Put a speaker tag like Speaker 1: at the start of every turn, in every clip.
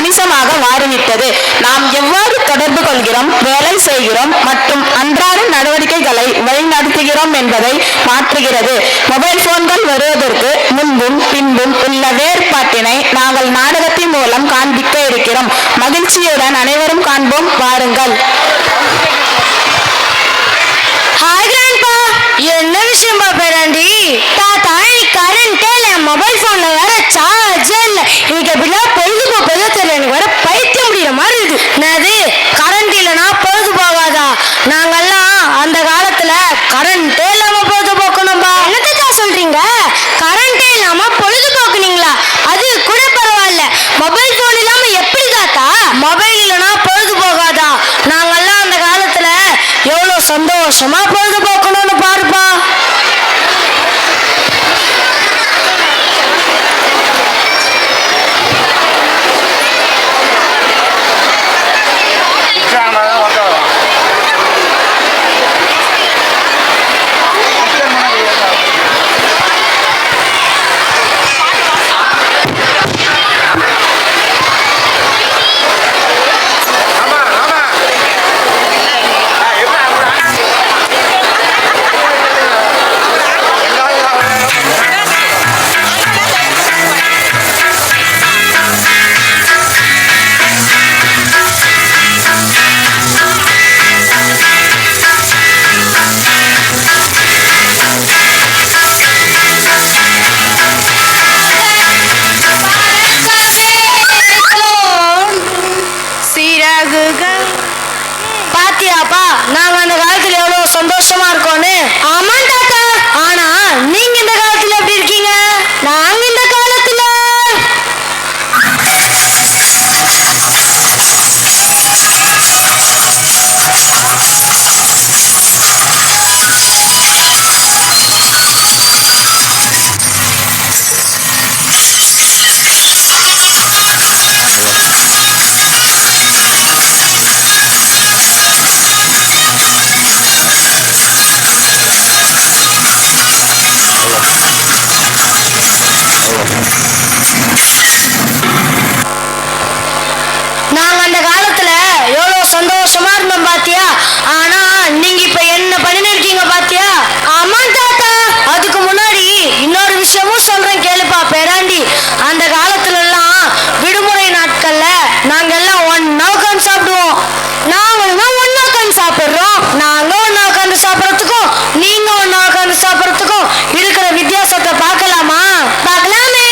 Speaker 1: கணிசமாக மாறிவிட்டது. நாம் எவ்வாறு தொடர்பு கொள்கிறோம், வேலை செய்கிறோம் மற்றும் அன்றாட நடவடிக்கைகளை வழிநடத்துகிறோம் என்பதை மாற்றுகிறது. மொபைல் போன்கள் வருவதற்கு முன்பும் பின்பும் உள்ள வேறுபாட்டினை நாங்கள் நாடகத்தின் மூலம் காண்பிக்க இருக்கிறோம். மகிழ்ச்சியுடன் அனைவரும் காண்போம், வாருங்கள்.
Speaker 2: என்ன விஷயமா பேராண்டி? தாத்தா, கரண்ட் இல்ல, மொபைல் போன்ல வேற சார்ஜ் இல்ல. இன்னைக்கு எப்படிலாம் பொழுதுபோக்கு தெரியல, எனக்கு வேற பைத்தியம் முடியற மாதிரி இருக்கு. என்னது, கரண்ட் இல்லைன்னா பொழுது போகாதா? நாங்கெல்லாம் அந்த காலத்துல கரண்டே இல்லாம பொழுது போக்கணும்பா. என்னத்தா சொல்றீங்க? கரண்டே இல்லாம பொழுது போக்குனீங்களா? அது கூட பரவாயில்ல, மொபைல் போன் இல்லாம எப்படி தாத்தா? மொபைல் இல்லைன்னா பொழுது போகாதா? நாங்கெல்லாம் அந்த காலத்துல எவ்வளவு சந்தோஷமா பொழுது போக்கணும்னு பாருப்பா. பாத்தியாப்பா, நாங்க அந்த காலத்துல எவ்வளவு சந்தோஷமா இருக்கோன்னு. ஆமா தாத்தா, ஆனா நீங்க இந்த காலத்துல எப்படி இருக்கீங்க? நாங்க இந்த காலத்துல சந்தோஷமா இருந்தோம் பாத்தியா? ஆனா நீங்க இப்ப என்ன பண்ணிட்டு இருக்கீங்க பாத்தியா? ஆமா தாத்தா, அதுக்கு முன்னாடி இன்னொரு விஷயமும் சொல்றேன் கேளுப்பா பேராண்டி. அந்த காலத்துல எல்லாம் விடுமுறை நாட்கள்ல நாங்க எல்லாம் ஒன்னா உட்காந்து சாப்பிடுவோம். நாங்களும் ஒன்னா உட்காந்து சாப்பிடுறோம். நாங்க ஒன்னா உட்காந்து சாப்பிடறதுக்கும் நீங்க ஒன்னா உட்காந்து சாப்பிடறதுக்கும் இருக்கிற வித்தியாசத்தை பார்க்கலாமா? பார்க்கலாமே.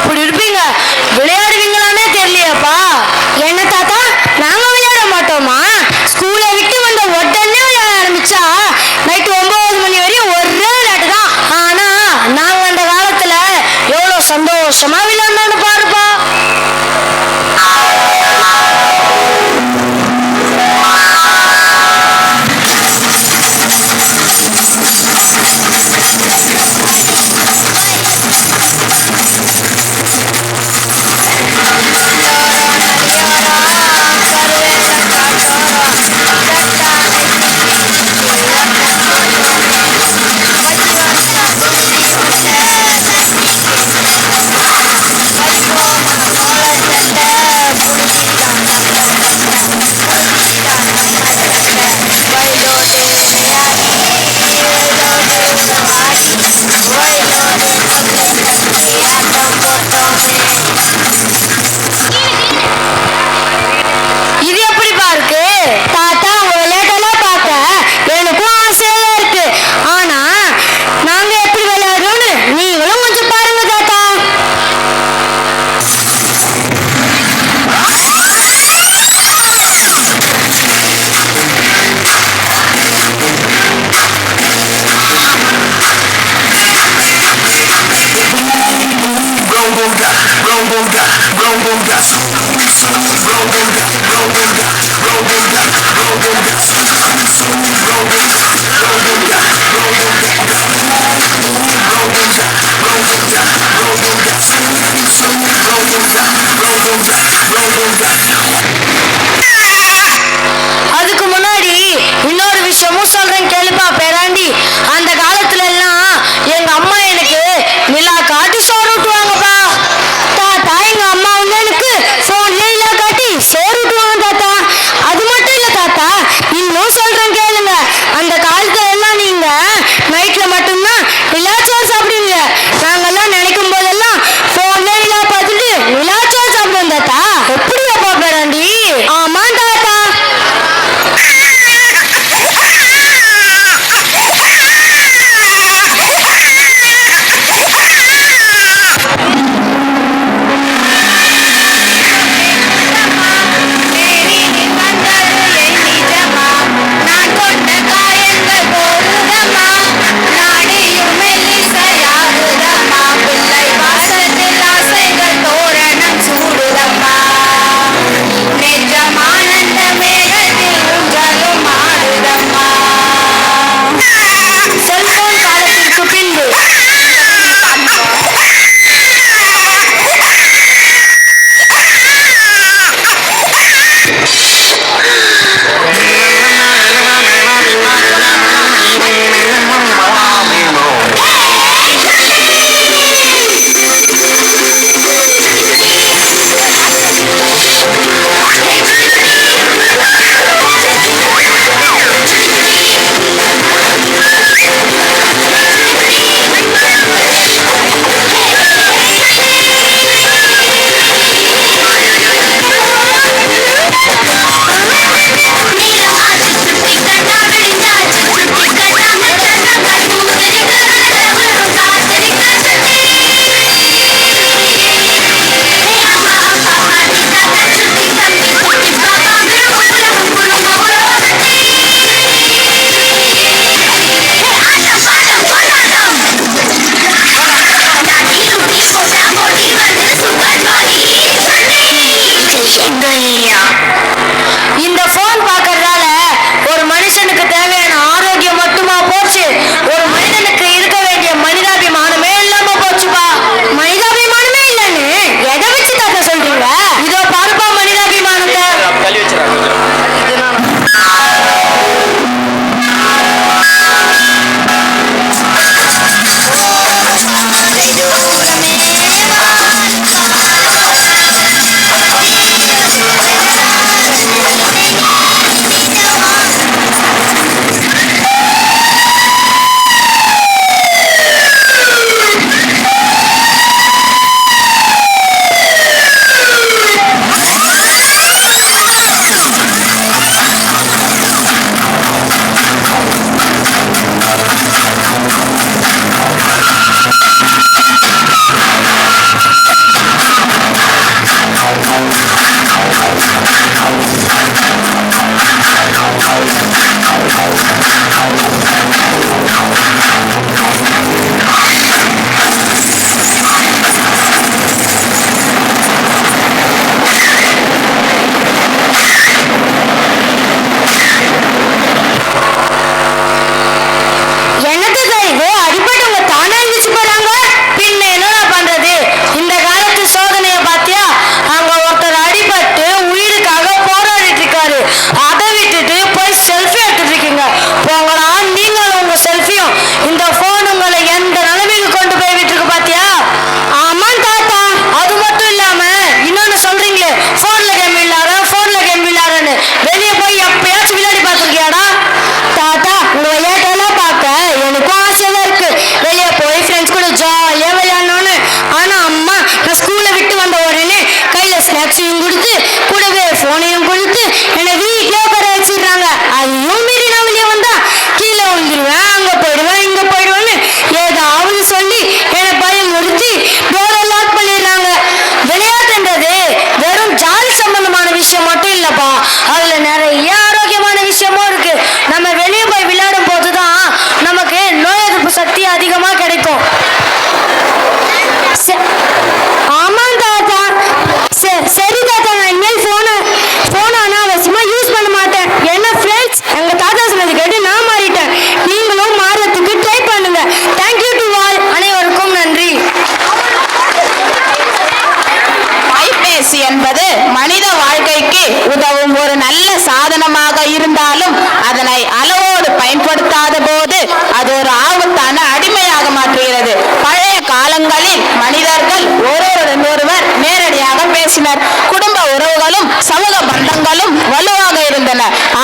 Speaker 2: எப்படி இருப்பீங்க? விளையாடுவீங்களானே தெரியலையாப்பா. என்ன தாத்தா, நாங்க விளையாட மாட்டோமா? ஸ்கூலை விட்டு வந்த உடனே விளையாட ஆரம்பிச்சா நைட்டு 9 மணி வரையும் ஒரே விளையாட்டு தான். ஆனா நாங்க அந்த காலத்துல எவ்வளவு சந்தோஷமா விளையாடணும்னு பாருப்பா. அதுக்கு முன்னாடி இன்னொரு விஷயமும் சொல்றேன் கேளுப்பா பேராண்டி. அந்த காலத்துல எல்லாம் எங்க அம்மா எனக்கு நிலா காட்டி சோறு ஊட்டுவாங்கப்பா. தாத்தா எங்க அம்மா வந்து எனக்கு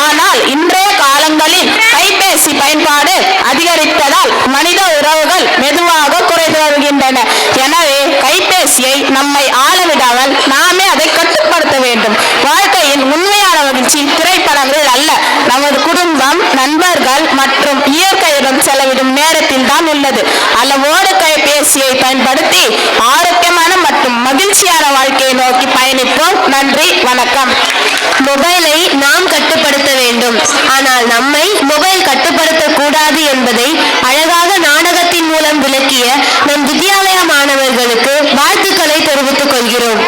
Speaker 1: ஆனால் இன்றைய காலங்களில் கைபேசி பயன்பாடு அதிகரித்ததால் மனித உறவுகள் மெதுவாக குறைந்து வருகின்றன. எனவே கைபேசியை நம்மை ஆளவிடாமல் நாமே அதை கட்டுப்படுத்த வேண்டும். வாழ்க்கையின் உண்மையான மகிழ்ச்சி திரைப்படங்களில் அல்ல, நமது குடும்பம், நண்பர்கள் மற்றும் இயற்கையுடன் செலவிடும் நேரத்தில் தான் உள்ளது. அளவோடு கைபேசியை பயன்படுத்தி ஆரோக்கியமான மற்றும் மகிழ்ச்சியான வாழ்க்கையை நோக்கி பயணிப்போம். நன்றி, வணக்கம்.
Speaker 2: மொபைலை நாம் கட்டுப்படுத்த வேண்டும், ஆனால் நம்மை மொபைல் கட்டுப்படுத்தக் கூடாது என்பதை அழகாக நாடகத்தின் மூலம் விளக்கிய நம் வித்யாலயா மாணவர்களுக்கு வாழ்த்துக்களை தெரிவித்துக் கொள்கிறோம்.